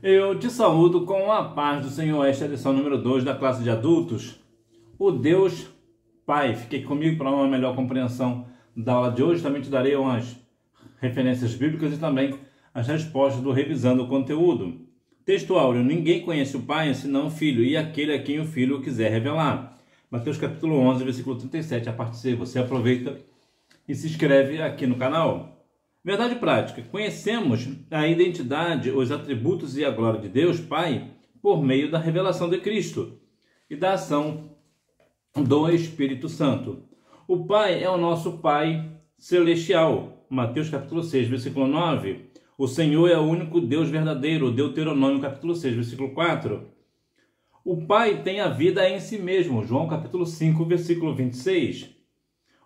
Eu te saúdo com a paz do Senhor. Esta é a lição número 2 da classe de adultos. O Deus Pai. Fique comigo para uma melhor compreensão da aula de hoje. Também te darei umas referências bíblicas e também as respostas do Revisando o Conteúdo. Texto áureo. Ninguém conhece o Pai senão o Filho e aquele a quem o Filho quiser revelar. Mateus capítulo 11, versículo 37, a parte C. Você aproveita e se inscreve aqui no canal. Verdade prática. Conhecemos a identidade, os atributos e a glória de Deus Pai por meio da revelação de Cristo e da ação do Espírito Santo. O Pai é o nosso Pai celestial. Mateus capítulo 6, versículo 9. O Senhor é o único Deus verdadeiro. Deuteronômio capítulo 6, versículo 4. O Pai tem a vida em si mesmo. João capítulo 5, versículo 26.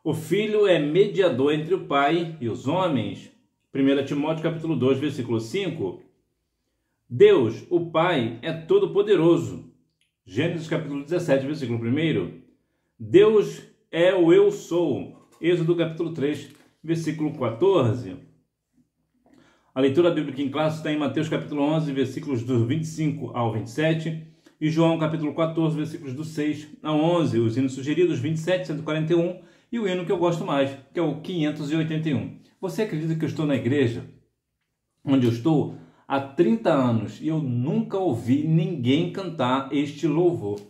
O Filho é mediador entre o Pai e os homens. 1 Timóteo capítulo 2, versículo 5. Deus, o Pai, é todo-poderoso. Gênesis capítulo 17, versículo 1. Deus é o Eu Sou. Êxodo capítulo 3, versículo 14. A leitura bíblica em classe está em Mateus capítulo 11, versículos do 25 ao 27. E João capítulo 14, versículos do 6 ao 11. Os hinos sugeridos 27, 141 e o hino que eu gosto mais, que é o 581. Você acredita que eu estou na igreja onde eu estou há 30 anos e eu nunca ouvi ninguém cantar este louvor?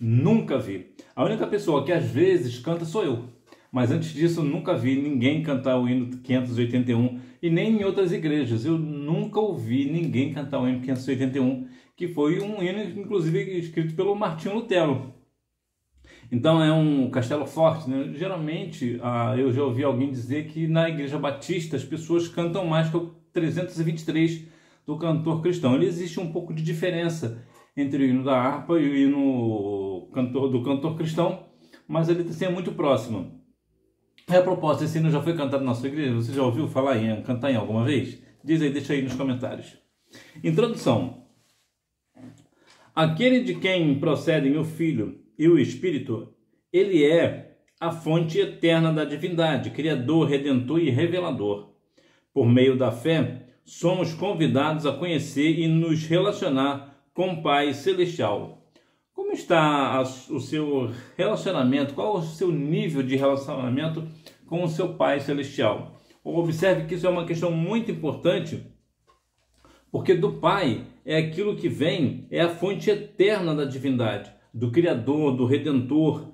Nunca vi. A única pessoa que às vezes canta sou eu. Mas antes disso eu nunca vi ninguém cantar o hino 581 e nem em outras igrejas. Eu nunca ouvi ninguém cantar o hino 581, que foi um hino inclusive escrito pelo Martinho Lutero. Então é um castelo forte, né? Geralmente eu já ouvi alguém dizer que na Igreja Batista as pessoas cantam mais que o 323 do cantor cristão. Ele existe um pouco de diferença entre o hino da harpa e o hino do cantor cristão, mas ele é muito próximo. A propósito, esse hino já foi cantado na sua igreja? Você já ouviu falar em cantar em alguma vez? Diz aí, deixa aí nos comentários. Introdução. Aquele de quem procedem o Filho e o Espírito, ele é a fonte eterna da divindade, Criador, Redentor e Revelador. Por meio da fé, somos convidados a conhecer e nos relacionar com o Pai Celestial. Como está o seu relacionamento? Qual é o seu nível de relacionamento com o seu Pai Celestial? Observe que isso é uma questão muito importante, porque do Pai é aquilo que vem, é a fonte eterna da divindade, do Criador, do Redentor,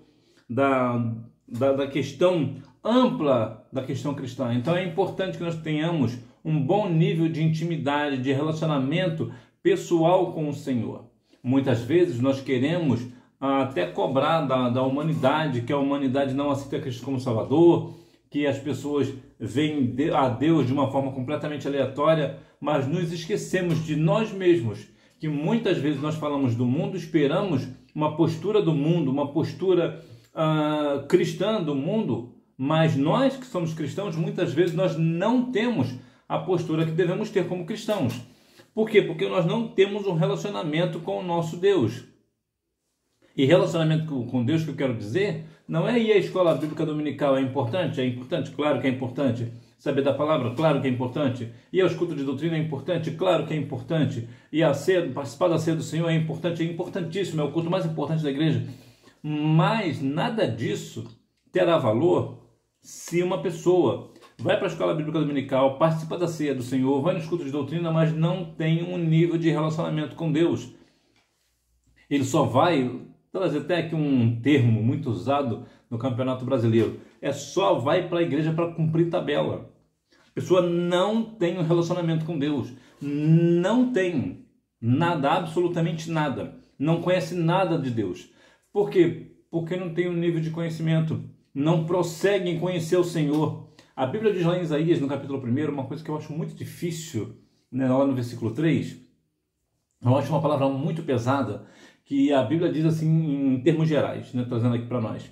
da questão ampla da questão cristã. Então é importante que nós tenhamos um bom nível de intimidade, de relacionamento pessoal com o Senhor. Muitas vezes nós queremos até cobrar da humanidade, que a humanidade não aceita Cristo como Salvador, que as pessoas veem a Deus de uma forma completamente aleatória, mas nos esquecemos de nós mesmos, que muitas vezes nós falamos do mundo, esperamos uma postura do mundo, uma postura cristã do mundo, mas nós que somos cristãos, muitas vezes nós não temos a postura que devemos ter como cristãos. Por quê? Porque nós não temos um relacionamento com o nosso Deus. E relacionamento com Deus, que eu quero dizer, não é ir à escola bíblica dominical. É importante? É importante? Claro que é importante. Saber da palavra? Claro que é importante. Ir ao culto de doutrina é importante? Claro que é importante. E participar da ceia do Senhor é importante? É importantíssimo. É o culto mais importante da igreja. Mas nada disso terá valor se uma pessoa vai para a escola bíblica dominical, participa da ceia do Senhor, vai nos cultos de doutrina, mas não tem um nível de relacionamento com Deus. Ele só vai, trazer até aqui um termo muito usado no Campeonato Brasileiro, só vai para a igreja para cumprir tabela. A pessoa não tem um relacionamento com Deus, não tem nada, absolutamente nada, não conhece nada de Deus. Por quê? Porque não tem um nível de conhecimento, não prossegue em conhecer o Senhor. A Bíblia diz lá em Isaías, no capítulo 1, uma coisa que eu acho muito difícil, né, lá no versículo 3, eu acho uma palavra muito pesada, que a Bíblia diz assim em termos gerais, né, trazendo aqui para nós.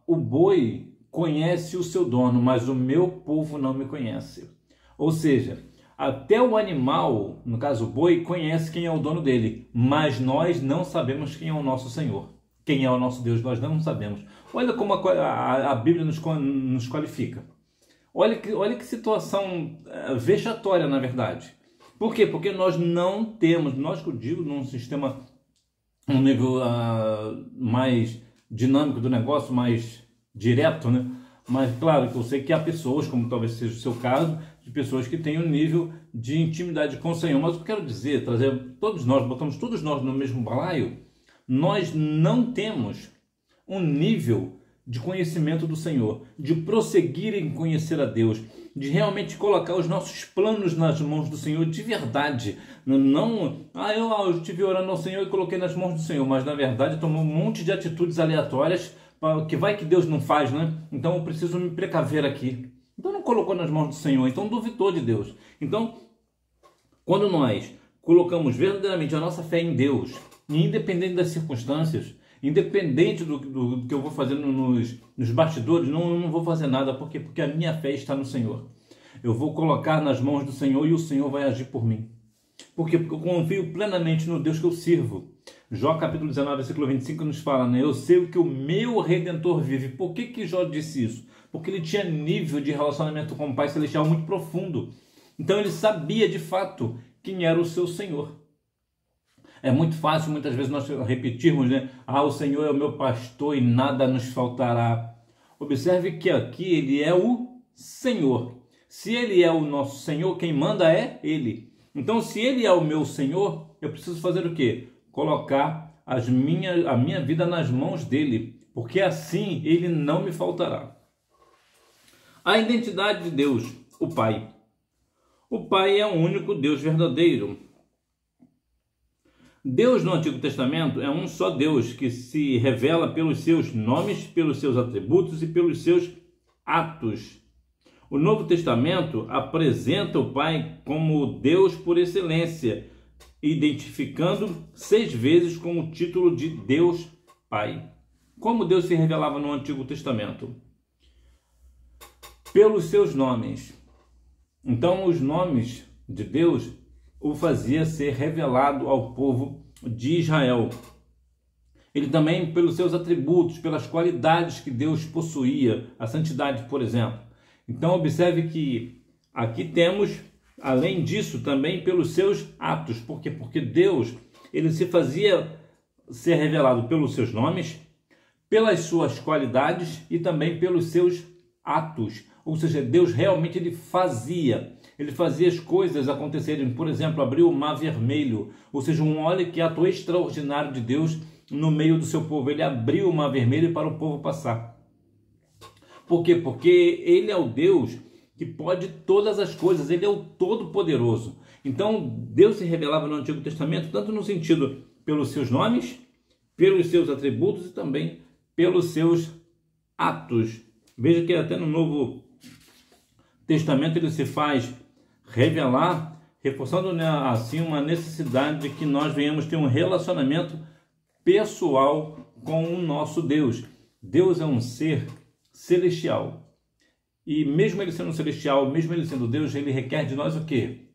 O boi conhece o seu dono, mas o meu povo não me conhece. Ou seja, até o animal, no caso o boi, conhece quem é o dono dele, mas nós não sabemos quem é o nosso Senhor. Quem é o nosso Deus, nós não sabemos. Olha como a Bíblia nos qualifica. Olha que situação vexatória, na verdade. Por quê? Porque nós não temos, nós que eu digo, num sistema, um nível mais dinâmico do negócio, mais direto, né? Mas claro que eu sei que há pessoas, como talvez seja o seu caso, de pessoas que têm um nível de intimidade com o Senhor. Mas eu quero dizer, trazer todos nós, botamos todos nós no mesmo balaio, nós não temos um nível de conhecimento do Senhor, de prosseguir em conhecer a Deus, de realmente colocar os nossos planos nas mãos do Senhor de verdade. Não, eu estive orando ao Senhor e coloquei nas mãos do Senhor, mas na verdade tomou um monte de atitudes aleatórias, que vai que Deus não faz, né? Então eu preciso me precaver aqui. Então não colocou nas mãos do Senhor, então duvidou de Deus. Então, quando nós colocamos verdadeiramente a nossa fé em Deus, independente das circunstâncias, independente do que eu vou fazer nos bastidores, eu não vou fazer nada. Por quê? Porque a minha fé está no Senhor. Eu vou colocar nas mãos do Senhor e o Senhor vai agir por mim. Por quê? Porque eu confio plenamente no Deus que eu sirvo. Jó capítulo 19, versículo 25 nos fala, né? Eu sei que o meu Redentor vive. Por que Jó disse isso? Porque ele tinha nível de relacionamento com o Pai Celestial muito profundo. Então ele sabia de fato quem era o seu Senhor. É muito fácil muitas vezes nós repetirmos, né? O Senhor é o meu pastor e nada nos faltará. Observe que aqui ele é o Senhor. Se ele é o nosso Senhor, quem manda é ele. Então, se ele é o meu Senhor, eu preciso fazer o quê? Colocar a minha vida nas mãos dele, porque assim ele não me faltará. A identidade de Deus, o Pai. O Pai é o único Deus verdadeiro. Deus no Antigo Testamento é um só Deus que se revela pelos seus nomes, pelos seus atributos e pelos seus atos. O Novo Testamento apresenta o Pai como Deus por excelência, identificando 6 vezes com o título de Deus Pai. Como Deus se revelava no Antigo Testamento? Pelos seus nomes. Então, os nomes de Deus o fazia ser revelado ao povo de Israel. Ele também pelos seus atributos, pelas qualidades que Deus possuía, a santidade, por exemplo. Então observe que aqui temos, além disso, também pelos seus atos. Por quê? Porque Deus, ele se fazia ser revelado pelos seus nomes, pelas suas qualidades e também pelos seus atos. Ou seja, Deus realmente ele fazia as coisas acontecerem. Por exemplo, abriu o Mar Vermelho, ou seja, olha que ato extraordinário de Deus no meio do seu povo. Ele abriu o Mar Vermelho para o povo passar. Por quê? Porque ele é o Deus que pode todas as coisas, ele é o Todo-Poderoso. Então, Deus se revelava no Antigo Testamento, tanto no sentido pelos seus nomes, pelos seus atributos e também pelos seus atos. Veja que até no Novo Testamento ele se faz revelar, reforçando, né, assim uma necessidade de que nós venhamos ter um relacionamento pessoal com o nosso Deus. Deus é um ser celestial. E mesmo ele sendo celestial, mesmo ele sendo Deus, ele requer de nós o quê?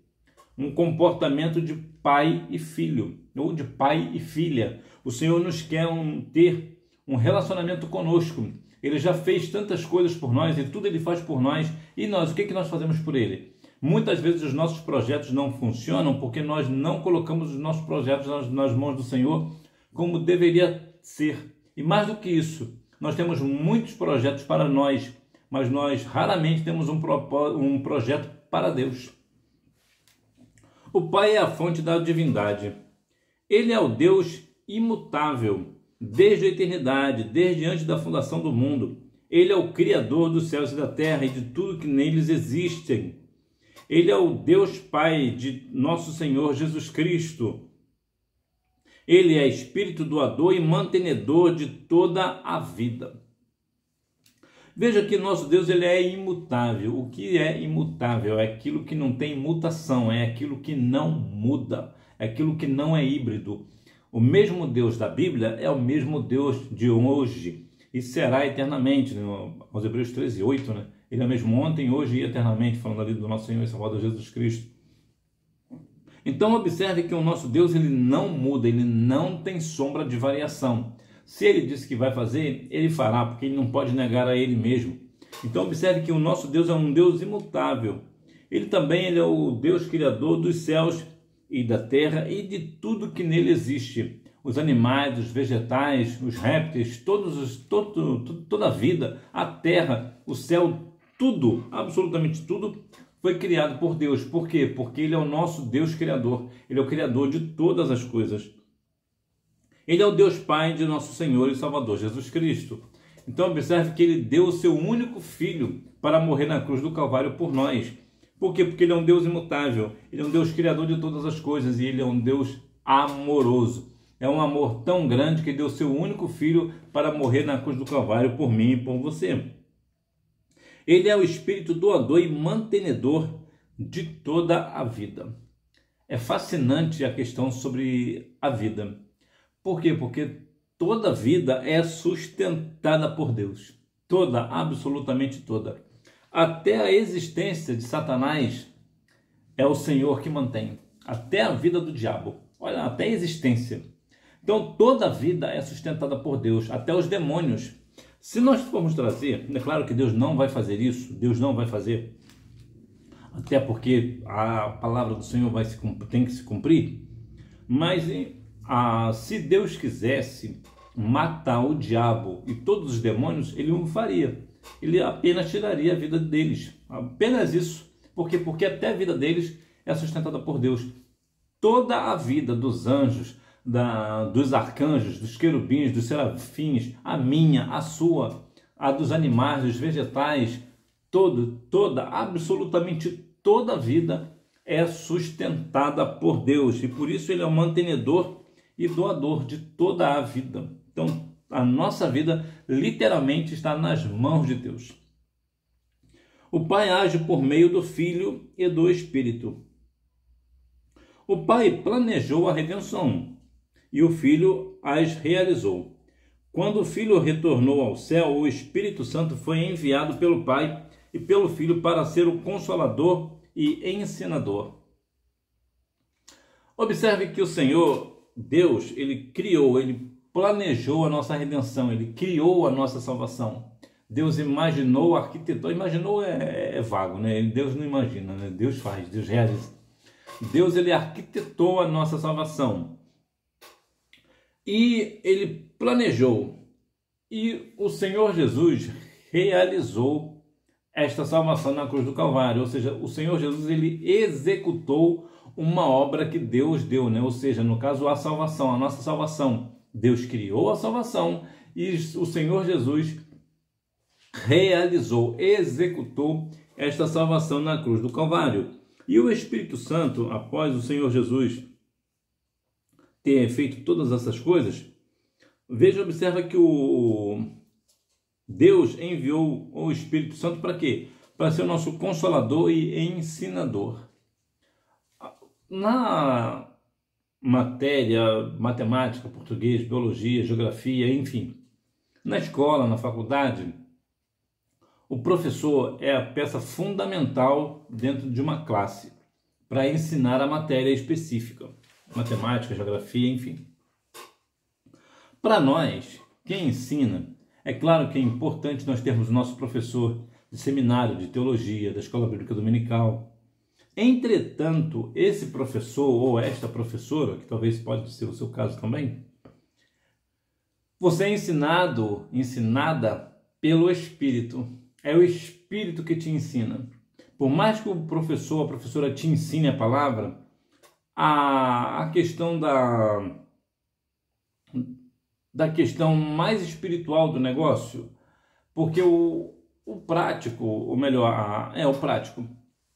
Um comportamento de pai e filho, ou de pai e filha. O Senhor nos quer ter um relacionamento conosco. Ele já fez tantas coisas por nós e tudo ele faz por nós. E nós, o que nós fazemos por ele? Muitas vezes os nossos projetos não funcionam porque nós não colocamos os nossos projetos nas mãos do Senhor como deveria ser. E mais do que isso, nós temos muitos projetos para nós, mas nós raramente temos um projeto para Deus. O Pai é a fonte da divindade. Ele é o Deus imutável, desde a eternidade, desde antes da fundação do mundo. Ele é o Criador dos céus e da terra e de tudo que neles existem. Ele é o Deus Pai de nosso Senhor Jesus Cristo. Ele é espírito doador e mantenedor de toda a vida. Veja que nosso Deus ele é imutável. O que é imutável? É aquilo que não tem mutação, é aquilo que não muda, é aquilo que não é híbrido. O mesmo Deus da Bíblia é o mesmo Deus de hoje e será eternamente. Aos Hebreus 13, 8, né? Ele é o mesmo ontem, hoje e eternamente, falando ali do nosso Senhor e Salvador Jesus Cristo. Então observe que o nosso Deus ele não muda, ele não tem sombra de variação. Se ele disse que vai fazer, ele fará, porque ele não pode negar a ele mesmo. Então observe que o nosso Deus é um Deus imutável. Ele é o Deus criador dos céus e da terra e de tudo que nele existe. Os animais, os vegetais, os répteis, toda a vida, a terra, o céu, tudo, absolutamente tudo foi criado por Deus. Por quê? Porque Ele é o nosso Deus criador. Ele é o criador de todas as coisas. Ele é o Deus Pai de nosso Senhor e Salvador Jesus Cristo. Então observe que Ele deu o seu único Filho para morrer na cruz do Calvário por nós. Por quê? Porque Ele é um Deus imutável. Ele é um Deus criador de todas as coisas e Ele é um Deus amoroso. É um amor tão grande que deu o seu único Filho para morrer na cruz do Calvário por mim e por você. Ele é o Espírito doador e mantenedor de toda a vida. É fascinante a questão sobre a vida. Por quê? Porque toda vida é sustentada por Deus. Toda, absolutamente toda. Até a existência de Satanás é o Senhor que mantém. Até a vida do diabo. Olha, até a existência. Então toda a vida é sustentada por Deus. Até os demônios. Se nós formos trazer, é claro que Deus não vai fazer isso. Deus não vai fazer. Até porque a palavra do Senhor tem que se cumprir. Mas se Deus quisesse matar o diabo e todos os demônios, Ele não faria. Ele apenas tiraria a vida deles. Apenas isso. Por quê? Porque até a vida deles é sustentada por Deus. Toda a vida dos anjos, dos arcanjos, dos querubins, dos serafins, a minha, a sua, a dos animais, dos vegetais, absolutamente toda a vida é sustentada por Deus. E por isso Ele é o mantenedor e doador de toda a vida. Então, a nossa vida literalmente está nas mãos de Deus. O Pai age por meio do Filho e do Espírito. O Pai planejou a redenção e o Filho as realizou. Quando o Filho retornou ao céu, o Espírito Santo foi enviado pelo Pai e pelo Filho para ser o Consolador e Ensinador. Observe que o Senhor, Deus, Ele planejou a nossa redenção, Ele criou a nossa salvação. Deus imaginou, arquitetou. Imaginou é vago, né? Deus não imagina, né? Deus faz, Deus realiza. Deus, Ele arquitetou a nossa salvação. E Ele planejou. E o Senhor Jesus realizou esta salvação na cruz do Calvário. Ou seja, o Senhor Jesus, Ele executou uma obra que Deus deu, né? Ou seja, no caso, a salvação, a nossa salvação. Deus criou a salvação e o Senhor Jesus realizou, executou esta salvação na cruz do Calvário. E o Espírito Santo, após o Senhor Jesus ter feito todas essas coisas, observa que Deus enviou o Espírito Santo para quê? Para ser o nosso consolador e ensinador. Na matéria, matemática, português, biologia, geografia, enfim, na escola, na faculdade, o professor é a peça fundamental dentro de uma classe para ensinar a matéria específica, matemática, geografia, enfim. Para nós, quem ensina, é claro que é importante nós termos o nosso professor de seminário, de teologia, da escola bíblica dominical. Entretanto, esse professor ou esta professora, que talvez pode ser o seu caso também, você é ensinada pelo Espírito. É o Espírito que te ensina. Por mais que o professor ou a professora te ensine a palavra, a questão da questão mais espiritual do negócio, porque o prático, ou melhor, o prático,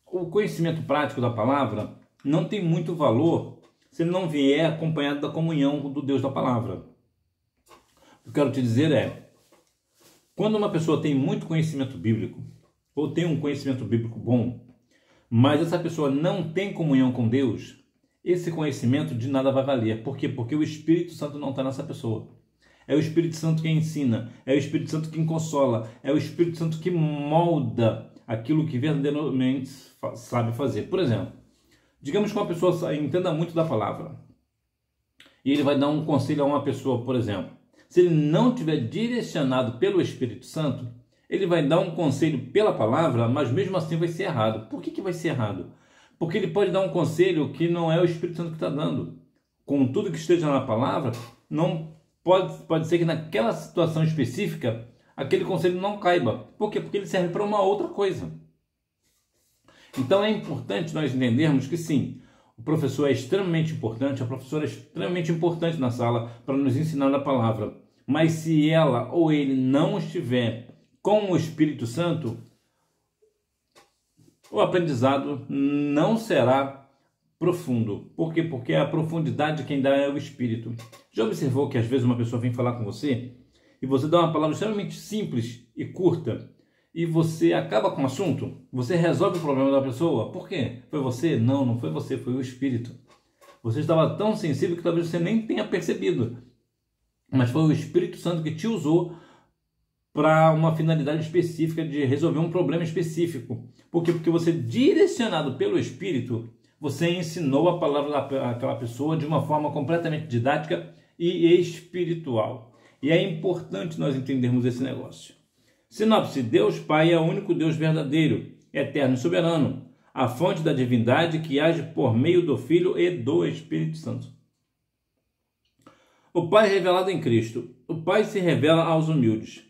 o conhecimento prático da palavra não tem muito valor se ele não vier acompanhado da comunhão do Deus da palavra. O que eu quero te dizer é, quando uma pessoa tem muito conhecimento bíblico, ou tem um conhecimento bíblico bom, mas essa pessoa não tem comunhão com Deus, esse conhecimento de nada vai valer. Por quê? Porque o Espírito Santo não está nessa pessoa. É o Espírito Santo quem ensina, é o Espírito Santo quem consola, é o Espírito Santo que molda aquilo que verdadeiramente sabe fazer. Por exemplo, digamos que uma pessoa entenda muito da palavra e ele vai dar um conselho a uma pessoa, por exemplo. Se ele não tiver direcionado pelo Espírito Santo, Ele vai dar um conselho pela palavra, mas mesmo assim vai ser errado. Por que vai ser errado? Porque ele pode dar um conselho que não é o Espírito Santo que está dando. Com tudo que esteja na palavra, não pode ser que naquela situação específica, aquele conselho não caiba. Por quê? Porque ele serve para uma outra coisa. Então é importante nós entendermos que sim, o professor é extremamente importante, a professora é extremamente importante na sala para nos ensinar a palavra. Mas se ela ou ele não estiver com o Espírito Santo, o aprendizado não será profundo. Por quê? Porque a profundidade quem dá é o Espírito. Já observou que às vezes uma pessoa vem falar com você e você dá uma palavra extremamente simples e curta e você acaba com o assunto? Você resolve o problema da pessoa? Por quê? Foi você? Não, não foi você, foi o Espírito. Você estava tão sensível que talvez você nem tenha percebido. Mas foi o Espírito Santo que te usou para uma finalidade específica de resolver um problema específico. Por quê? Porque você, direcionado pelo Espírito, você ensinou a palavra daquela pessoa de uma forma completamente didática e espiritual. E é importante nós entendermos esse negócio. Sinopse: Deus Pai é o único Deus verdadeiro, eterno e soberano, a fonte da divindade que age por meio do Filho e do Espírito Santo. O Pai revelado em Cristo. O Pai se revela aos humildes.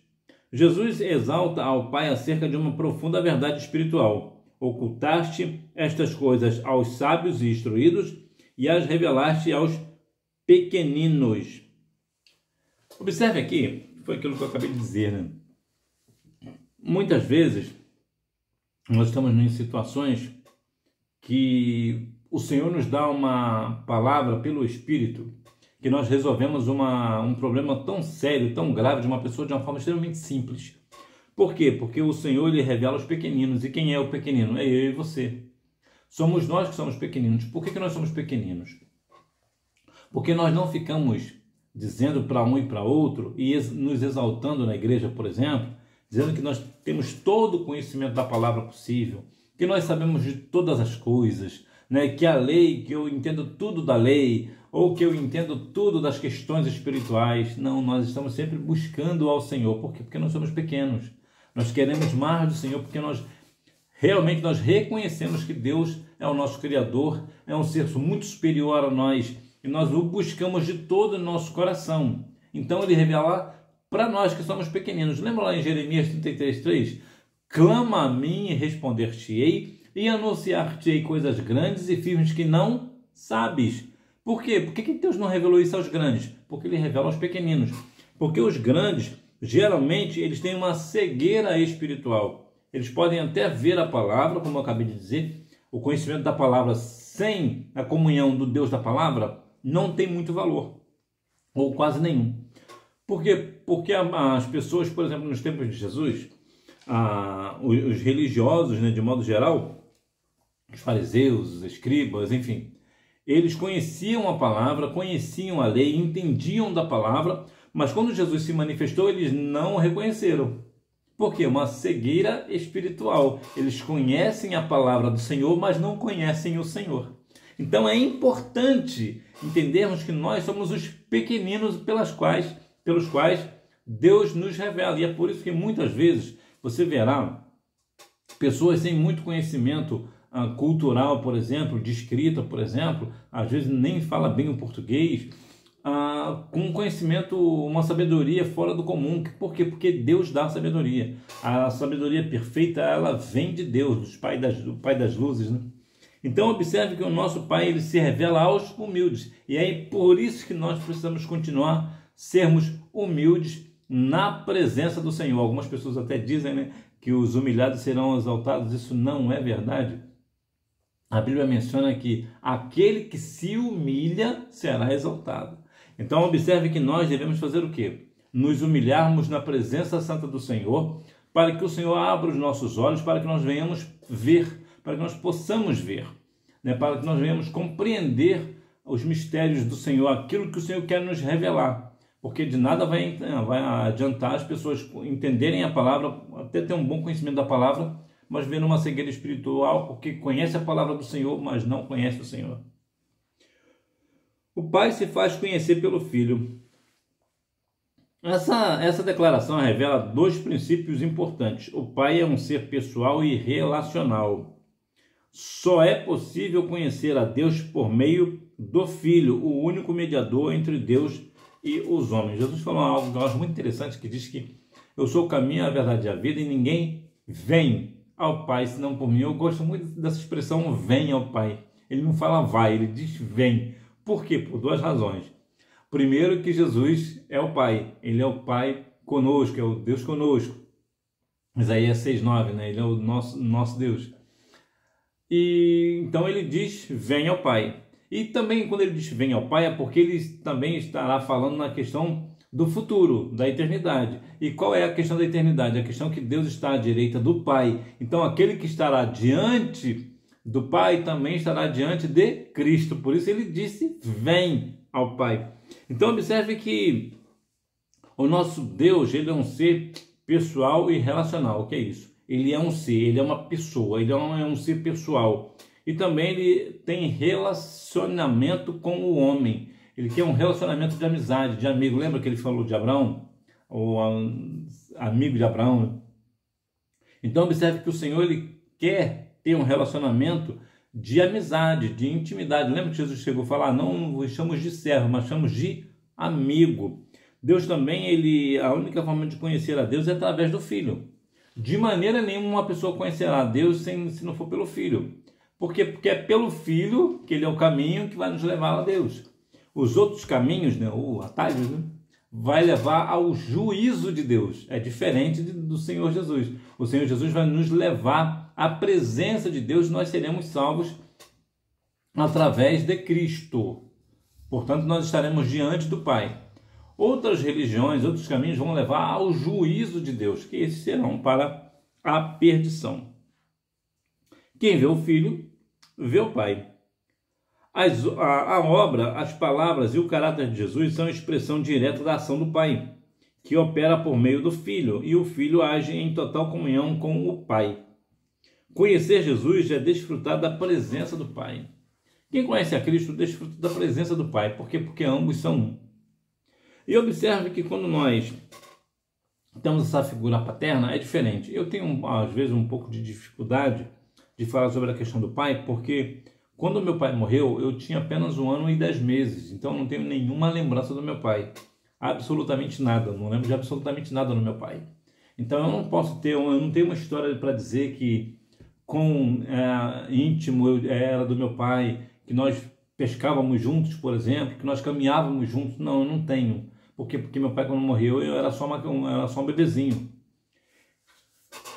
Jesus exalta ao Pai acerca de uma profunda verdade espiritual. Ocultaste estas coisas aos sábios e instruídos e as revelaste aos pequeninos. Observe aqui, foi aquilo que eu acabei de dizer, né? Muitas vezes nós estamos em situações que o Senhor nos dá uma palavra pelo Espírito, que nós resolvemos um problema tão sério, tão grave de uma pessoa de uma forma extremamente simples. Por quê? Porque o Senhor ele revela os pequeninos. E quem é o pequenino? É eu e você. Somos nós que somos pequeninos. Por que nós somos pequeninos? Porque nós não ficamos dizendo para um e para outro e nos exaltando na igreja, por exemplo, dizendo que nós temos todo o conhecimento da palavra possível, que nós sabemos de todas as coisas, né? Que a lei, que eu entendo tudo da lei, ou que eu entendo tudo das questões espirituais. Não, nós estamos sempre buscando ao Senhor. Por quê? Porque nós somos pequenos. Nós queremos mais do Senhor porque nós reconhecemos que Deus é o nosso Criador, é um ser muito superior a nós e nós o buscamos de todo o nosso coração. Então ele revela para nós que somos pequeninos. Lembra lá em Jeremias 33:3? Clama a mim e responder-te-ei e anunciar-te-ei coisas grandes e firmes que não sabes. Por quê? Por que Deus não revelou isso aos grandes? Porque ele revela aos pequeninos. Porque os grandes, geralmente, eles têm uma cegueira espiritual. Eles podem até ver a palavra, como eu acabei de dizer, o conhecimento da palavra sem a comunhão do Deus da palavra não tem muito valor, ou quase nenhum. Por quê? Porque as pessoas, por exemplo, nos tempos de Jesus, os religiosos, né, de modo geral, os fariseus, os escribas, enfim, eles conheciam a palavra, conheciam a lei, entendiam da palavra, mas quando Jesus se manifestou, eles não o reconheceram. Por quê? Uma cegueira espiritual. Eles conhecem a palavra do Senhor, mas não conhecem o Senhor. Então é importante entendermos que nós somos os pequeninos pelos quais Deus nos revela. E é por isso que muitas vezes você verá pessoas sem muito conhecimento cultural, por exemplo, de escrita, por exemplo, às vezes nem fala bem o português, com um conhecimento, uma sabedoria fora do comum. Por quê? Porque Deus dá sabedoria. A sabedoria perfeita, ela vem de Deus, do Pai das luzes, né? Então observe que o nosso Pai ele se revela aos humildes. E é por isso que nós precisamos continuar sermos humildes na presença do Senhor. Algumas pessoas até dizem, né, que os humilhados serão exaltados. Isso não é verdade. A Bíblia menciona que aquele que se humilha será exaltado. Então observe que nós devemos fazer o quê? Nos humilharmos na presença santa do Senhor, para que o Senhor abra os nossos olhos, para que nós venhamos ver, para que nós possamos ver, né? Para que nós venhamos compreender os mistérios do Senhor, aquilo que o Senhor quer nos revelar. Porque de nada vai adiantar as pessoas entenderem a palavra, até ter um bom conhecimento da palavra, mas vendo uma cegueira espiritual, porque conhece a palavra do Senhor, mas não conhece o Senhor. O Pai se faz conhecer pelo Filho. Essa declaração revela dois princípios importantes. O Pai é um ser pessoal e relacional. Só é possível conhecer a Deus por meio do Filho, o único mediador entre Deus e os homens. Jesus falou algo que eu acho muito interessante, que diz que eu sou o caminho, a verdade e a vida, e ninguém vem ao Pai senão por mim. Eu gosto muito dessa expressão vem ao Pai. Ele não fala vai, ele diz vem. Por quê? Por duas razões. Primeiro, que Jesus é o Pai. Ele é o Pai conosco, é o Deus conosco. Isaías 6,9, né? Ele é o nosso Deus. E então ele diz vem ao Pai. E também quando ele diz vem ao Pai é porque ele também estará falando na questão do futuro, da eternidade. E qual é a questão da eternidade? A questão que Deus está à direita do Pai. Então aquele que estará diante do Pai também estará diante de Cristo. Por isso ele disse vem ao Pai. Então observe que o nosso Deus, ele é um ser pessoal e relacional. O que é isso? Ele é um ser, ele é uma pessoa, ele é um ser pessoal. E também ele tem relacionamento com o homem. Ele quer um relacionamento de amizade, de amigo. Lembra que ele falou de Abraão? O amigo de Abraão. Então observe que o Senhor, ele quer ter um relacionamento de amizade, de intimidade. Lembra que Jesus chegou a falar, não os chamamos de servo, mas chamamos de amigo. Deus também, a única forma de conhecer a Deus é através do Filho. De maneira nenhuma uma pessoa conhecerá a Deus se não for pelo Filho. Por quê? Porque é pelo Filho que ele é o caminho que vai nos levar a Deus. Os outros caminhos, né, ou atalhos, né, vai levar ao juízo de Deus. É diferente do Senhor Jesus. O Senhor Jesus vai nos levar à presença de Deus. Nós seremos salvos através de Cristo. Portanto, nós estaremos diante do Pai. Outras religiões, outros caminhos vão levar ao juízo de Deus, que esses serão para a perdição. Quem vê o Filho, vê o Pai. A obra, as palavras e o caráter de Jesus são expressão direta da ação do Pai, que opera por meio do Filho, e o Filho age em total comunhão com o Pai. Conhecer Jesus é desfrutar da presença do Pai. Quem conhece a Cristo desfruta da presença do Pai. Por quê? Porque ambos são um. E observe que quando nós temos essa figura paterna, é diferente. Eu tenho, às vezes, um pouco de dificuldade de falar sobre a questão do pai, porque quando meu pai morreu, eu tinha apenas 1 ano e 10 meses. Então, eu não tenho nenhuma lembrança do meu pai. Absolutamente nada. Não lembro de absolutamente nada do meu pai. Então, eu não posso ter, eu não tenho uma história para dizer que quão íntimo eu era do meu pai, que nós pescávamos juntos, por exemplo, que nós caminhávamos juntos. Não, eu não tenho. Porque meu pai, quando morreu, eu era só um bebezinho.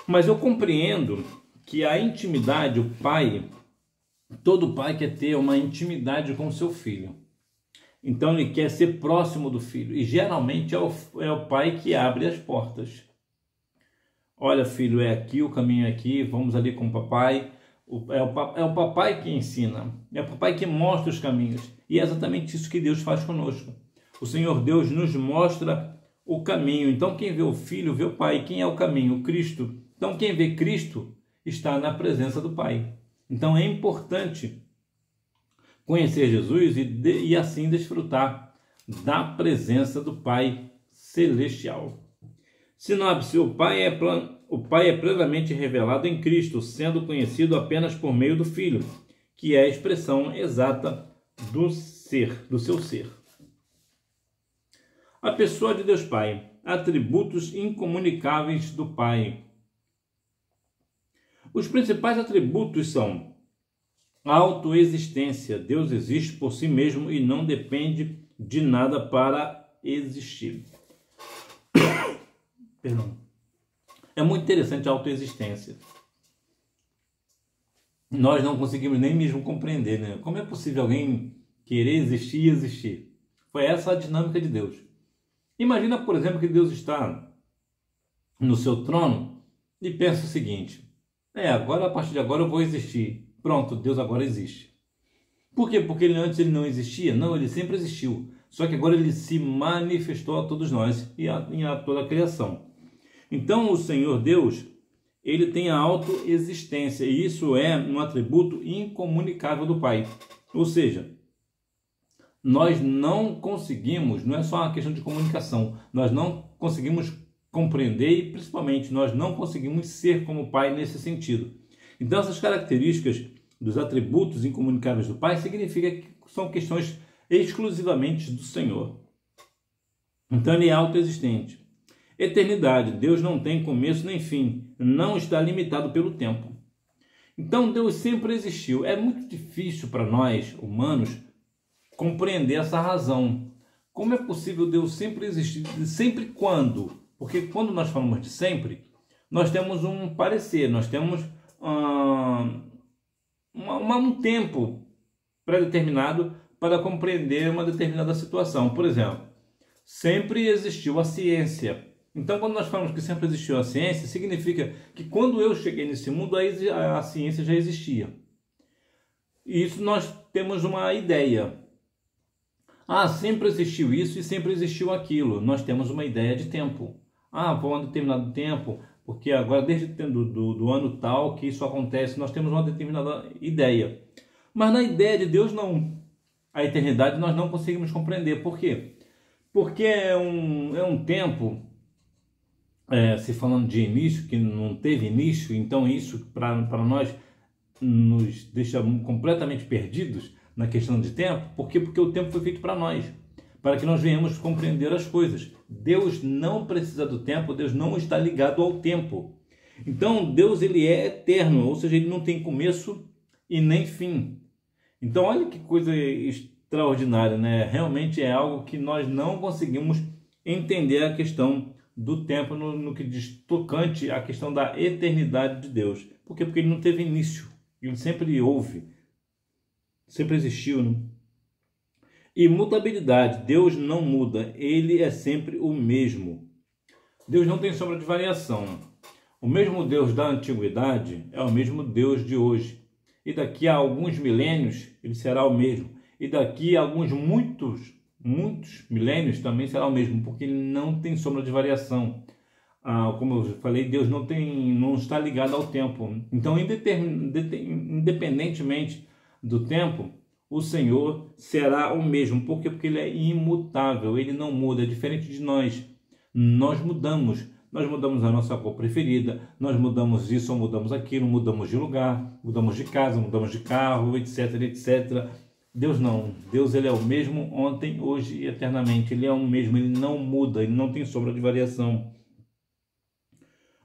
Mas eu compreendo que a intimidade, o pai, todo pai quer ter uma intimidade com o seu filho. Então ele quer ser próximo do filho. E geralmente é o pai que abre as portas. Olha, filho, é aqui, o caminho é aqui, vamos ali com o papai. É o papai que ensina, é o papai que mostra os caminhos. E é exatamente isso que Deus faz conosco. O Senhor Deus nos mostra o caminho. Então quem vê o Filho, vê o Pai. Quem é o caminho? O Cristo. Então quem vê Cristo está na presença do Pai. Então é importante conhecer Jesus e assim desfrutar da presença do Pai Celestial. Sinopse: o Pai é plenamente revelado em Cristo, sendo conhecido apenas por meio do Filho, que é a expressão exata do seu ser. A pessoa de Deus Pai, atributos incomunicáveis do Pai. Os principais atributos são a autoexistência. Deus existe por si mesmo e não depende de nada para existir. Perdão. É muito interessante a autoexistência. Nós não conseguimos nem mesmo compreender, né? Como é possível alguém querer existir e existir? Foi essa a dinâmica de Deus. Imagina, por exemplo, que Deus está no seu trono e pensa o seguinte: agora, a partir de agora eu vou existir. Pronto, Deus agora existe. Por quê? Porque antes ele não existia? Não, ele sempre existiu. Só que agora ele se manifestou a todos nós e a toda a criação. Então o Senhor Deus, ele tem a autoexistência, e isso é um atributo incomunicável do Pai. Ou seja, nós não conseguimos, não é só uma questão de comunicação, nós não conseguimos compreender e principalmente nós não conseguimos ser como Pai nesse sentido. Então essas características dos atributos incomunicáveis do Pai significa que são questões exclusivamente do Senhor. Então ele é autoexistente. Eternidade, Deus não tem começo nem fim, não está limitado pelo tempo. Então Deus sempre existiu. É muito difícil para nós, humanos, compreender essa razão. Como é possível Deus sempre existir? Sempre quando? Porque quando nós falamos de sempre, nós temos um parecer, nós temos um tempo pré-determinado para compreender uma determinada situação. Por exemplo, sempre existiu a ciência. Então, quando nós falamos que sempre existiu a ciência, significa que quando eu cheguei nesse mundo, a ciência já existia. E isso nós temos uma ideia. Sempre existiu isso e sempre existiu aquilo. Nós temos uma ideia de tempo. Por um determinado tempo, porque agora desde do ano tal que isso acontece, nós temos uma determinada ideia. Mas na ideia de Deus não. A eternidade nós não conseguimos compreender. Por quê? Porque é um tempo, se falando de início, que não teve início, então isso para nós nos deixa completamente perdidos na questão de tempo. Por quê? Porque o tempo foi feito para nós, para que nós venhamos compreender as coisas. Deus não precisa do tempo, Deus não está ligado ao tempo. Então Deus ele é eterno, ou seja, ele não tem começo e nem fim. Então olha que coisa extraordinária, né? Realmente é algo que nós não conseguimos entender a questão do tempo no que diz tocante à questão da eternidade de Deus. Por quê? Porque ele não teve início, ele sempre houve, sempre existiu, né? Imutabilidade, Deus não muda, ele é sempre o mesmo. Deus não tem sombra de variação. O mesmo Deus da antiguidade é o mesmo Deus de hoje. E daqui a alguns milênios ele será o mesmo. E daqui a muitos milênios também será o mesmo, porque ele não tem sombra de variação. Como eu falei, Deus não está ligado ao tempo. Então, independentemente do tempo, o Senhor será o mesmo. Por quê? Porque ele é imutável, ele não muda, é diferente de nós. Nós mudamos a nossa cor preferida, nós mudamos isso ou mudamos aquilo, mudamos de lugar, mudamos de casa, mudamos de carro, etc, etc. Deus não. Deus ele é o mesmo ontem, hoje e eternamente. Ele é o mesmo, ele não muda, ele não tem sombra de variação.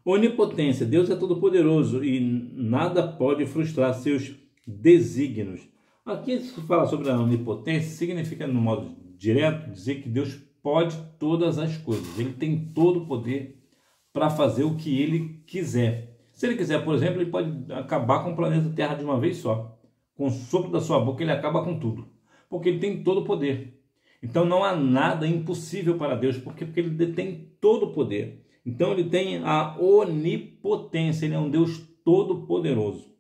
Onipotência, Deus é todo poderoso e nada pode frustrar seus desígnios. Aqui se fala sobre a onipotência, significa, no modo direto, dizer que Deus pode todas as coisas. Ele tem todo o poder para fazer o que ele quiser. Se ele quiser, por exemplo, ele pode acabar com o planeta Terra de uma vez só. Com o sopro da sua boca, ele acaba com tudo. Porque ele tem todo o poder. Então não há nada impossível para Deus, porque ele detém todo o poder. Então ele tem a onipotência, ele é um Deus todo-poderoso.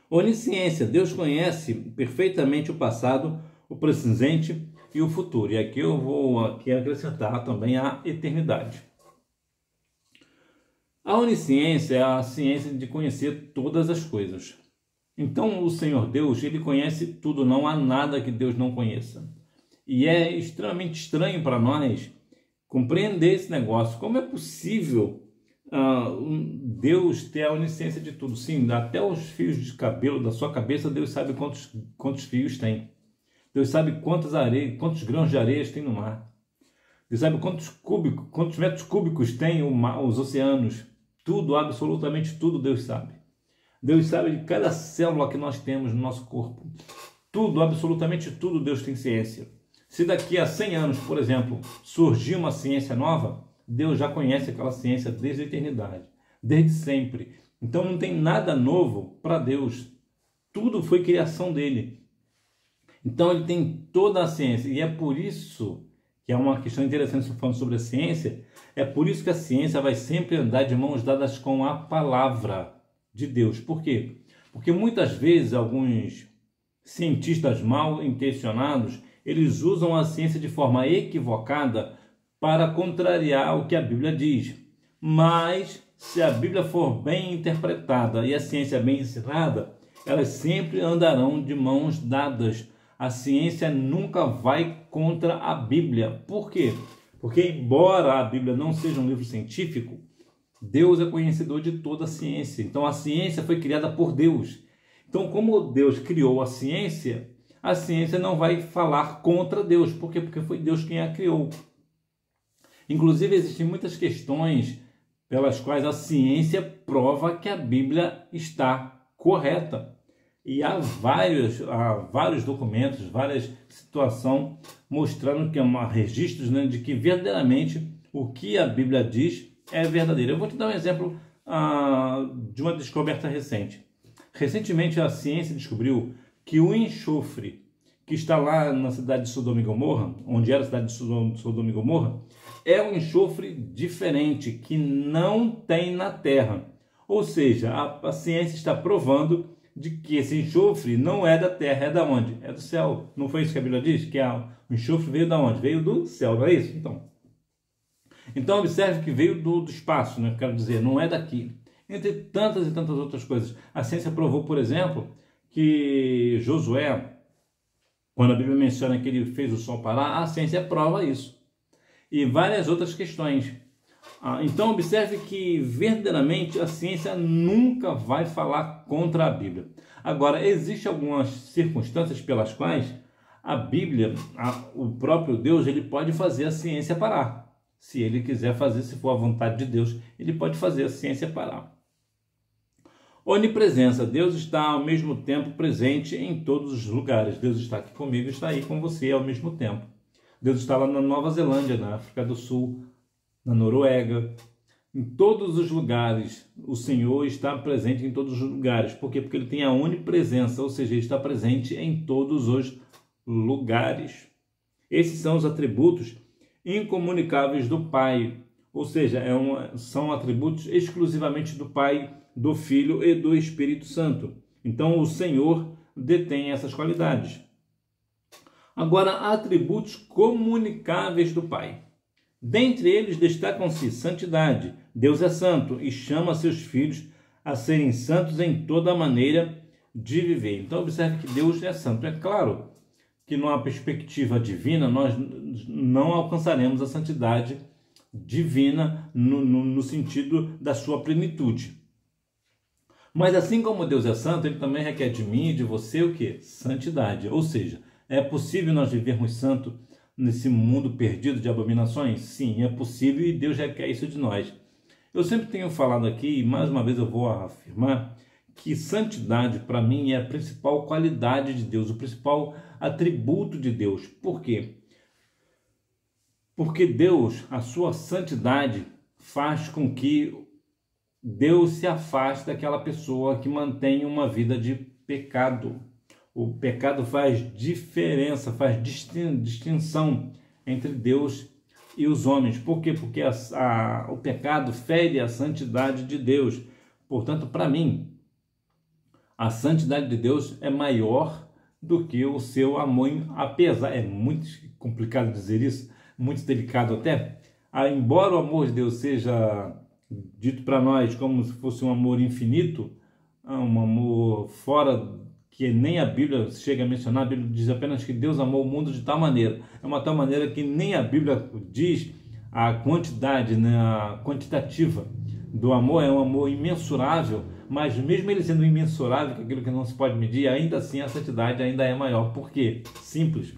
Onisciência, Deus conhece perfeitamente o passado, o presente e o futuro. E aqui eu vou acrescentar também a eternidade. A onisciência é a ciência de conhecer todas as coisas. Então o Senhor Deus, ele conhece tudo, não há nada que Deus não conheça. E é extremamente estranho para nós compreender esse negócio. Como é possível Deus ter a onisciência de tudo? Sim, até os fios de cabelo da sua cabeça, Deus sabe quantos fios tem. Deus sabe quantos grãos de areia tem no mar. Deus sabe quantos metros cúbicos tem os oceanos. Tudo, absolutamente tudo, Deus sabe. Deus sabe de cada célula que nós temos no nosso corpo. Tudo, absolutamente tudo, Deus tem ciência. Se daqui a 100 anos, por exemplo, surgir uma ciência nova, Deus já conhece aquela ciência desde a eternidade, desde sempre. Então não tem nada novo para Deus. Tudo foi criação dele. Então ele tem toda a ciência. E é por isso que é uma questão interessante falando sobre a ciência. É por isso que a ciência vai sempre andar de mãos dadas com a palavra de Deus. Por quê? Porque muitas vezes alguns cientistas mal intencionados, eles usam a ciência de forma equivocada para contrariar o que a Bíblia diz. Mas se a Bíblia for bem interpretada e a ciência bem ensinada, elas sempre andarão de mãos dadas. A ciência nunca vai contra a Bíblia. Por quê? Porque, embora a Bíblia não seja um livro científico, Deus é conhecedor de toda a ciência. Então, a ciência foi criada por Deus. Então, como Deus criou a ciência não vai falar contra Deus. Por quê? Porque foi Deus quem a criou. Inclusive, existem muitas questões pelas quais a ciência prova que a Bíblia está correta. E há vários documentos, várias situações mostrando que há registros, né, de que verdadeiramente o que a Bíblia diz é verdadeiro. Eu vou te dar um exemplo de uma descoberta recente. Recentemente a ciência descobriu que o enxofre que está lá na cidade de Sodoma e Gomorra, onde era a cidade de Sodoma e Gomorra, é um enxofre diferente que não tem na Terra. Ou seja, a ciência está provando de que esse enxofre não é da Terra, é da onde? É do céu. Não foi isso que a Bíblia diz? Que o enxofre veio da onde? Veio do céu, não é isso? Então observe que veio do espaço, né? Quero dizer, não é daqui. Entre tantas e tantas outras coisas. A ciência provou, por exemplo, que Josué, quando a Bíblia menciona que ele fez o sol parar, a ciência prova isso. E várias outras questões. Então observe que verdadeiramente a ciência nunca vai falar contra a Bíblia. Agora, existem algumas circunstâncias pelas quais a Bíblia, o próprio Deus, ele pode fazer a ciência parar. Se ele quiser fazer, se for a vontade de Deus, ele pode fazer a ciência parar. Onipresença. Deus está ao mesmo tempo presente em todos os lugares. Deus está aqui comigo, está aí com você ao mesmo tempo. Deus está lá na Nova Zelândia, na África do Sul, na Noruega. Em todos os lugares, o Senhor está presente em todos os lugares. Por quê? Porque ele tem a onipresença, ou seja, ele está presente em todos os lugares. Esses são os atributos incomunicáveis do Pai, ou seja, são atributos exclusivamente do Pai, do Filho e do Espírito Santo. Então o Senhor detém essas qualidades. Agora, atributos comunicáveis do Pai. Dentre eles destacam-se santidade. Deus é santo e chama seus filhos a serem santos em toda a maneira de viver. Então observe que Deus é santo. É claro que numa perspectiva divina nós não alcançaremos a santidade divina no sentido da sua plenitude. Mas assim como Deus é santo, ele também requer de mim e de você o quê? Santidade. Ou seja, é possível nós vivermos santo nesse mundo perdido de abominações? Sim, é possível e Deus requer isso de nós. Eu sempre tenho falado aqui, e mais uma vez eu vou afirmar, que santidade para mim é a principal qualidade de Deus, o principal atributo de Deus. Por quê? Porque Deus, a sua santidade, faz com que Deus se afaste daquela pessoa que mantém uma vida de pecado. O pecado faz diferença, faz distinção entre Deus e os homens. Por quê? Porque o pecado fere a santidade de Deus. Portanto, para mim, a santidade de Deus é maior do que o seu amor, apesar, é muito complicado dizer isso, muito delicado até, embora o amor de Deus seja dito para nós como se fosse um amor infinito, um amor fora que nem a Bíblia chega a mencionar. A Bíblia diz apenas que Deus amou o mundo de tal maneira, é uma tal maneira que nem a Bíblia diz a quantidade, né, a quantitativa do amor, é um amor imensurável, mas mesmo ele sendo imensurável, que aquilo que não se pode medir, ainda assim a santidade ainda é maior. Por quê? Simples.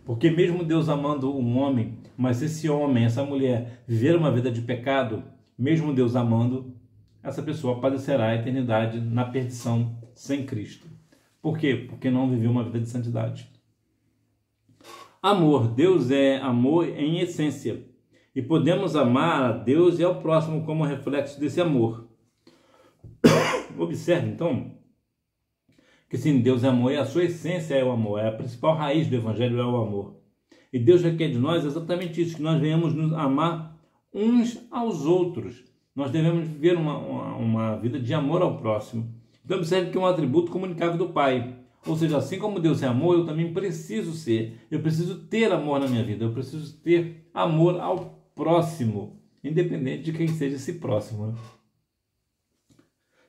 Porque mesmo Deus amando um homem, mas esse homem, essa mulher, viver uma vida de pecado, mesmo Deus amando, essa pessoa padecerá a eternidade na perdição sem Cristo. Por quê? Porque não viveu uma vida de santidade. Amor. Deus é amor em essência. E podemos amar a Deus e ao próximo como reflexo desse amor. Observe, então, que sim, Deus é amor e a sua essência é o amor. É a principal raiz do Evangelho, é o amor. E Deus requer de nós exatamente isso, que nós venhamos nos amar uns aos outros. Nós devemos viver uma vida de amor ao próximo. Então observe que é um atributo comunicável do Pai. Ou seja, assim como Deus é amor, eu também preciso ser. Eu preciso ter amor na minha vida. Eu preciso ter amor ao próximo, independente de quem seja esse próximo, né?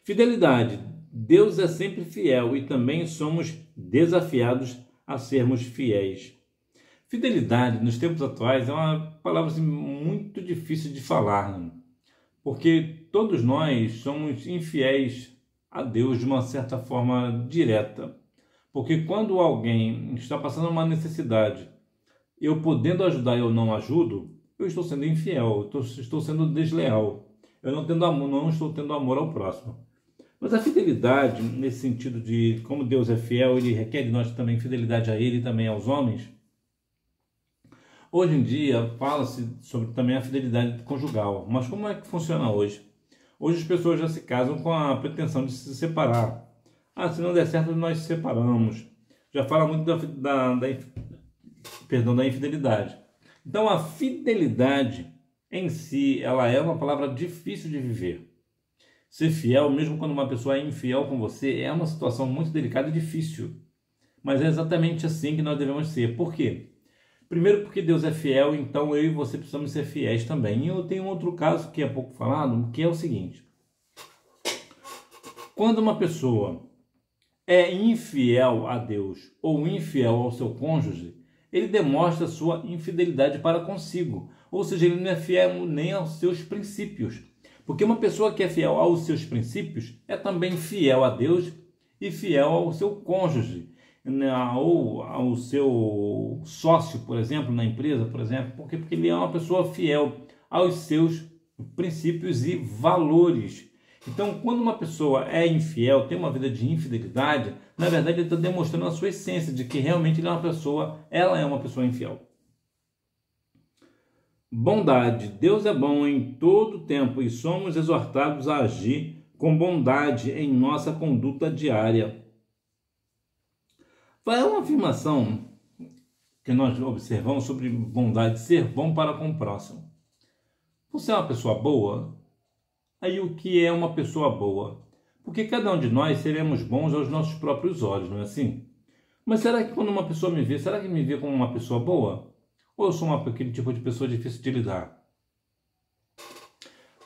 Fidelidade. Deus é sempre fiel e também somos desafiados a sermos fiéis. Fidelidade, nos tempos atuais, é uma palavra assim, muito difícil de falar, né? Porque todos nós somos infiéis a Deus de uma certa forma direta. Porque quando alguém está passando uma necessidade, eu podendo ajudar e eu não ajudo, eu estou sendo infiel, estou sendo desleal. Eu não estou tendo amor ao próximo. Mas a fidelidade, nesse sentido de como Deus é fiel, Ele requer de nós também fidelidade a Ele e também aos homens. Hoje em dia, fala-se sobre também a fidelidade conjugal. Mas como é que funciona hoje? Hoje as pessoas já se casam com a pretensão de se separar. Ah, se não der certo, nós se separamos. Já fala muito da infidelidade. Então, a fidelidade em si, ela é uma palavra difícil de viver. Ser fiel, mesmo quando uma pessoa é infiel com você, é uma situação muito delicada e difícil. Mas é exatamente assim que nós devemos ser. Por quê? Primeiro porque Deus é fiel, então eu e você precisamos ser fiéis também. E eu tenho um outro caso que é pouco falado, que é o seguinte. Quando uma pessoa é infiel a Deus ou infiel ao seu cônjuge, ele demonstra sua infidelidade para consigo. Ou seja, ele não é fiel nem aos seus princípios. Porque uma pessoa que é fiel aos seus princípios é também fiel a Deus e fiel ao seu cônjuge, ou ao seu sócio, por exemplo, na empresa, por exemplo. Porque ele é uma pessoa fiel aos seus princípios e valores. Então, quando uma pessoa é infiel, tem uma vida de infidelidade, na verdade ele está demonstrando a sua essência de que realmente ela é uma pessoa infiel. Bondade. Deus é bom em todo tempo e somos exortados a agir com bondade em nossa conduta diária. É uma afirmação que nós observamos sobre bondade, ser bom para com o próximo. Você é uma pessoa boa? Aí o que é uma pessoa boa? Porque cada um de nós seremos bons aos nossos próprios olhos, não é assim? Mas será que quando uma pessoa me vê, será que me vê como uma pessoa boa? Ou eu sou aquele tipo de pessoa difícil de lidar?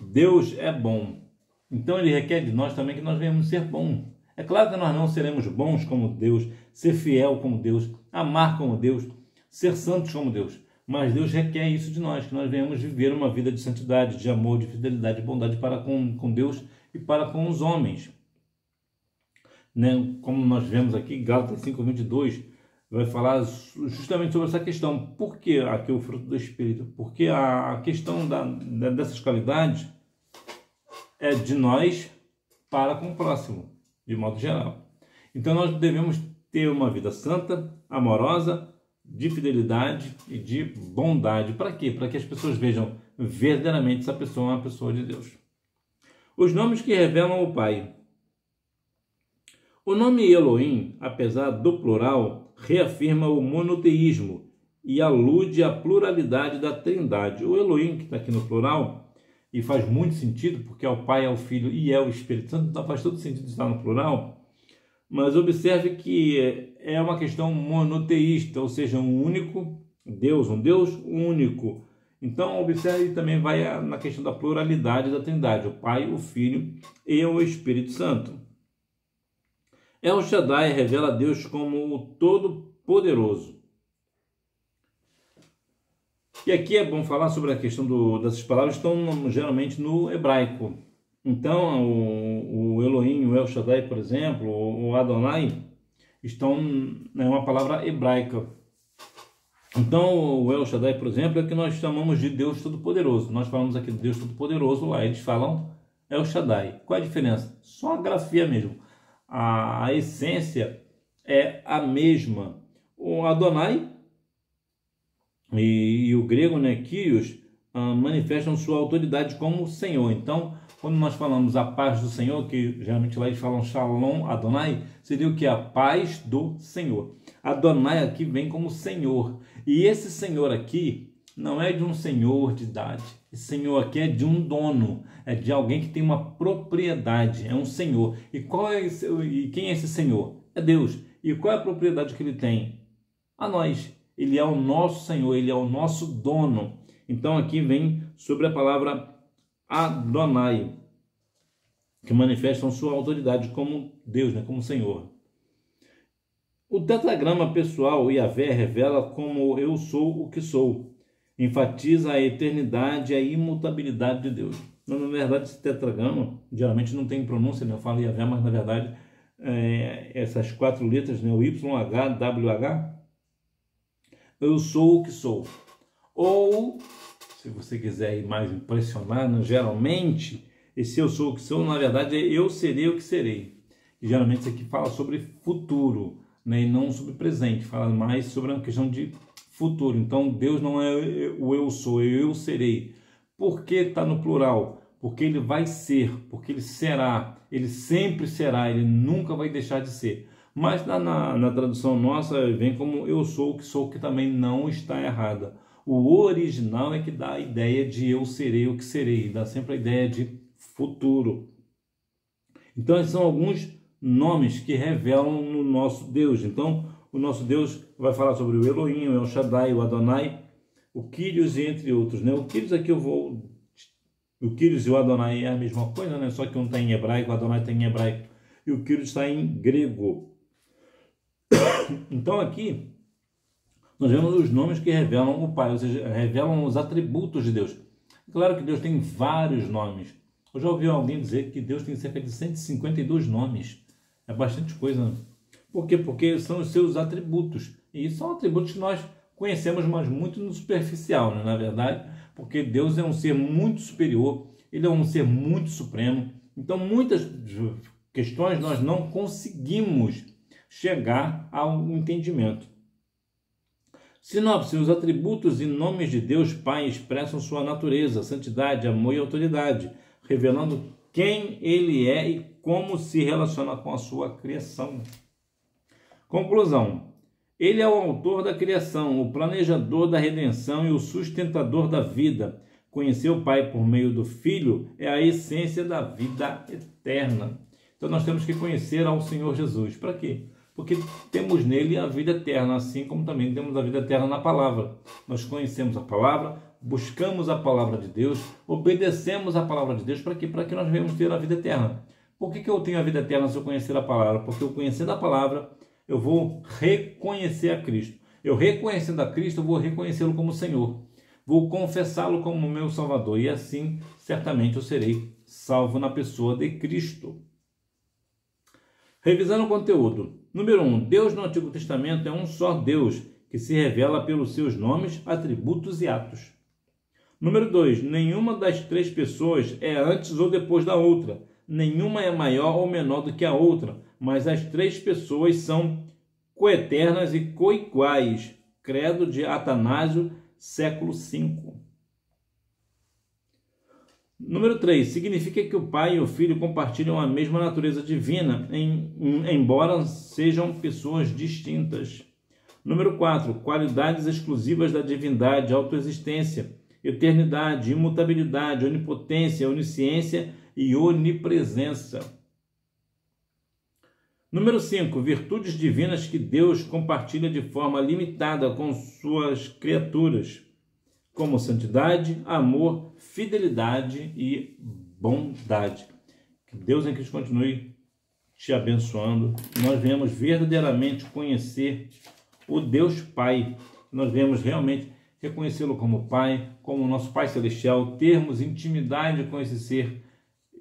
Deus é bom. Então Ele requer de nós também que nós venhamos ser bons. É claro que nós não seremos bons como Deus, ser fiel como Deus, amar como Deus, ser santos como Deus. Mas Deus requer isso de nós, que nós venhamos viver uma vida de santidade, de amor, de fidelidade e bondade para com Deus e para com os homens. Né? Como nós vemos aqui, Gálatas 5:22, vai falar justamente sobre essa questão. Por que aqui o fruto do Espírito? Porque a questão dessas qualidades é de nós para com o próximo, de modo geral. Então nós devemos ter uma vida santa, amorosa, de fidelidade e de bondade. Para quê? Para que as pessoas vejam verdadeiramente essa pessoa é uma pessoa de Deus. Os nomes que revelam o Pai. O nome Elohim, apesar do plural, reafirma o monoteísmo e alude à pluralidade da Trindade. O Elohim, que está aqui no plural, e faz muito sentido, porque é o Pai, é o Filho e é o Espírito Santo, então faz todo sentido estar no plural. Mas observe que é uma questão monoteísta, ou seja, um único Deus, um Deus único. Então, observe também vai na questão da pluralidade da Trindade, o Pai, o Filho e o Espírito Santo. El Shaddai revela a Deus como o Todo-Poderoso. E aqui é bom falar sobre a questão dessas palavras que estão geralmente no hebraico. Então, o Elohim, o El Shaddai, por exemplo, o Adonai, é uma palavra hebraica. Então, o El Shaddai, por exemplo, é o que nós chamamos de Deus Todo-Poderoso. Nós falamos aqui de Deus Todo-Poderoso, lá eles falam El Shaddai. Qual é a diferença? Só a grafia mesmo. A essência é a mesma. O Adonai e o grego, né, Kyrios, manifestam sua autoridade como Senhor. Então, quando nós falamos a paz do Senhor, que geralmente lá eles falam Shalom Adonai, seria o que? A paz do Senhor. Adonai aqui vem como Senhor. E esse Senhor aqui não é de um senhor de idade. Esse Senhor aqui é de um dono, é de alguém que tem uma propriedade, é um Senhor. E quem é esse Senhor? É Deus. E qual é a propriedade que ele tem? A nós. Ele é o nosso Senhor, ele é o nosso dono. Então aqui vem sobre a palavra Adonai, que manifestam sua autoridade como Deus, né, como Senhor. O tetragrama pessoal Yahvé revela como eu sou o que sou. Enfatiza a eternidade e a imutabilidade de Deus. Na verdade, esse tetragrama, geralmente não tem pronúncia, né? Eu falo Yahvé, mas na verdade, essas 4 letras, né? O YHWH, eu sou o que sou. Ou, se você quiser ir mais impressionar, né? Geralmente, esse eu sou o que sou, na verdade, é eu serei o que serei. E geralmente isso aqui fala sobre futuro, né? E não sobre presente, fala mais sobre uma questão de futuro. Então, Deus não é o eu sou, eu serei. Por que está no plural? Porque ele vai ser, porque ele será, ele sempre será, ele nunca vai deixar de ser. Mas na tradução nossa vem como eu sou o que sou, que também não está errada. O original é que dá a ideia de eu serei o que serei, dá sempre a ideia de futuro. Então, esses são alguns nomes que revelam no nosso Deus. Então, o nosso Deus vai falar sobre o Elohim, o El Shaddai, o Adonai, o Kyrios e entre outros, né? O Kyrios aqui o Kyrios e o Adonai é a mesma coisa, né? Só que um está em hebraico, o Adonai está em hebraico e o Kyrios está em grego. Então aqui nós vemos os nomes que revelam o Pai, ou seja, revelam os atributos de Deus. Claro que Deus tem vários nomes. Eu já ouvi alguém dizer que Deus tem cerca de 152 nomes. É bastante coisa, né? Por quê? Porque são os seus atributos. E são atributos que nós conhecemos, mas muito no superficial, né? Na verdade, porque Deus é um ser muito superior, ele é um ser muito supremo. Então, muitas questões nós não conseguimos chegar ao entendimento. Sinopse: os atributos e nomes de Deus Pai expressam sua natureza, santidade, amor e autoridade, revelando quem ele é e como se relaciona com a sua criação. Conclusão: ele é o autor da criação, o planejador da redenção e o sustentador da vida. Conhecer o Pai por meio do Filho é a essência da vida eterna. Então nós temos que conhecer ao Senhor Jesus. Para quê? Porque temos nele a vida eterna, assim como também temos a vida eterna na palavra. Nós conhecemos a palavra, buscamos a palavra de Deus, obedecemos a palavra de Deus. Para quê? Para que nós venhamos ter a vida eterna. Por que eu tenho a vida eterna se eu conhecer a palavra? Porque eu conhecendo a palavra, eu vou reconhecer a Cristo. Eu reconhecendo a Cristo, eu vou reconhecê-lo como Senhor. Vou confessá-lo como meu Salvador. E assim, certamente, eu serei salvo na pessoa de Cristo. Revisando o conteúdo. Número 1. Deus no Antigo Testamento é um só Deus, que se revela pelos seus nomes, atributos e atos. Número 2. Nenhuma das 3 pessoas é antes ou depois da outra. Nenhuma é maior ou menor do que a outra, mas as 3 pessoas são coeternas e coiguais. Credo de Atanásio, século V. Número 3. Significa que o Pai e o Filho compartilham a mesma natureza divina, embora sejam pessoas distintas. Número 4. Qualidades exclusivas da divindade, autoexistência, eternidade, imutabilidade, onipotência, onisciência e onipresença. Número 5. Virtudes divinas que Deus compartilha de forma limitada com suas criaturas, como santidade, amor, fidelidade e bondade. Que Deus em Cristo continue te abençoando. Nós venhamos verdadeiramente conhecer o Deus Pai. Nós venhamos realmente reconhecê-lo como Pai, como nosso Pai Celestial, termos intimidade com esse ser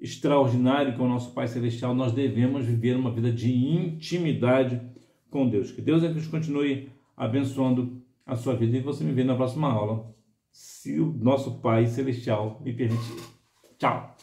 extraordinário que é o nosso Pai Celestial. Nós devemos viver uma vida de intimidade com Deus. Que Deus em Cristo continue abençoando a sua vida e você me vê na próxima aula, se o nosso Pai Celestial me permitir. Tchau!